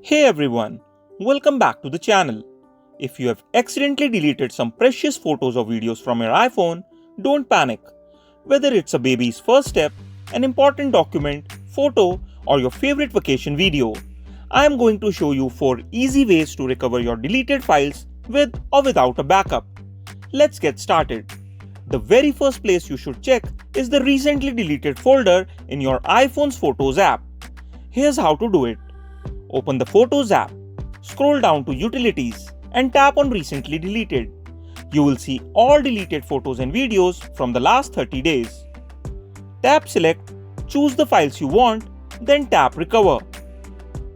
Hey everyone, welcome back to the channel. If you have accidentally deleted some precious photos or videos from your iPhone, don't panic. Whether it's a baby's first step, an important document, photo, or your favorite vacation video, I am going to show you 4 easy ways to recover your deleted files with or without a backup. Let's get started. The very first place you should check is the recently deleted folder in your iPhone's Photos app. Here's how to do it. Open the Photos app, scroll down to Utilities and tap on Recently Deleted. You will see all deleted photos and videos from the last 30 days. Tap Select, choose the files you want, then tap Recover.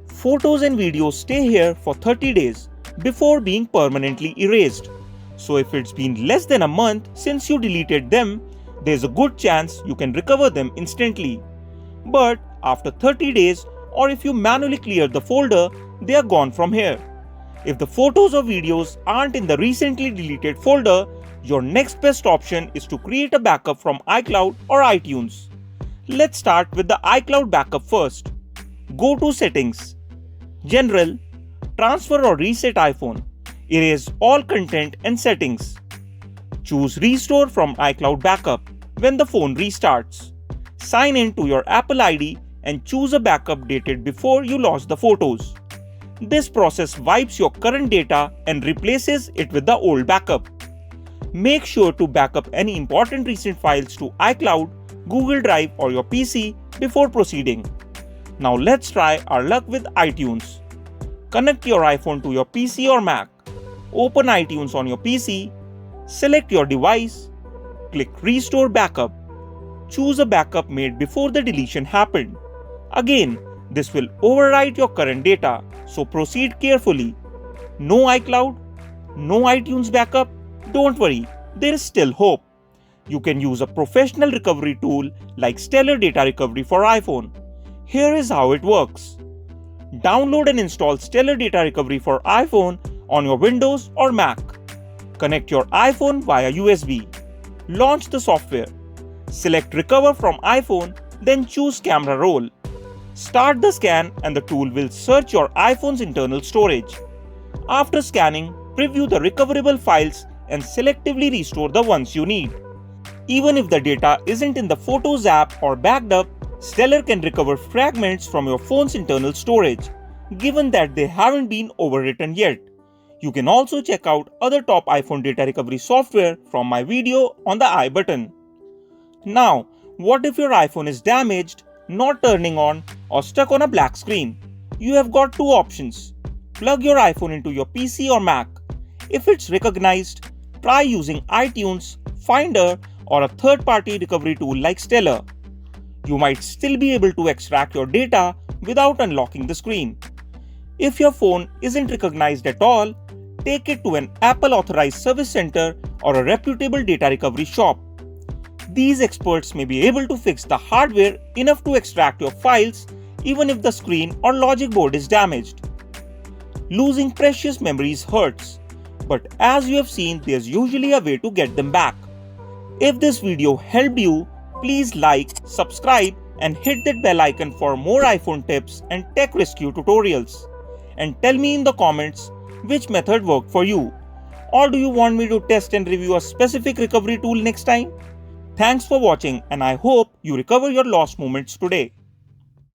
Photos and videos stay here for 30 days before being permanently erased. So if it's been less than a month since you deleted them, there's a good chance you can recover them instantly. But after 30 days, or if you manually clear the folder, they are gone from here. If the photos or videos aren't in the recently deleted folder, your next best option is to create a backup from iCloud or iTunes. Let's start with the iCloud backup first. Go to Settings, General, Transfer or Reset iPhone. Erase all content and settings. Choose Restore from iCloud Backup when the phone restarts. Sign in to your Apple ID and choose a backup dated before you lost the photos. This process wipes your current data and replaces it with the old backup. Make sure to backup any important recent files to iCloud, Google Drive or your PC before proceeding. Now let's try our luck with iTunes. Connect your iPhone to your PC or Mac. Open iTunes on your PC. Select your device. Click Restore Backup. Choose a backup made before the deletion happened. Again, this will overwrite your current data, so proceed carefully. No iCloud? No iTunes backup? Don't worry, there is still hope. You can use a professional recovery tool like Stellar Data Recovery for iPhone. Here is how it works. Download and install Stellar Data Recovery for iPhone on your Windows or Mac. Connect your iPhone via USB. Launch the software. Select Recover from iPhone, then choose Camera Roll. Start the scan and the tool will search your iPhone's internal storage. After scanning, preview the recoverable files and selectively restore the ones you need. Even if the data isn't in the Photos app or backed up, Stellar can recover fragments from your phone's internal storage, given that they haven't been overwritten yet. You can also check out other top iPhone data recovery software from my video on the I button. Now, what if your iPhone is damaged, not turning on, or stuck on a black screen? You have got two options. Plug your iPhone into your PC or Mac. If it's recognized, try using iTunes, Finder, or a third-party recovery tool like Stellar. You might still be able to extract your data without unlocking the screen. If your phone isn't recognized at all, take it to an Apple authorized service center or a reputable data recovery shop. These experts may be able to fix the hardware enough to extract your files even if the screen or logic board is damaged. Losing precious memories hurts, but as you have seen, there's usually a way to get them back. If this video helped you, please like, subscribe, and hit that bell icon for more iPhone tips and tech rescue tutorials. And tell me in the comments which method worked for you. Or do you want me to test and review a specific recovery tool next time? Thanks for watching, and I hope you recover your lost moments today.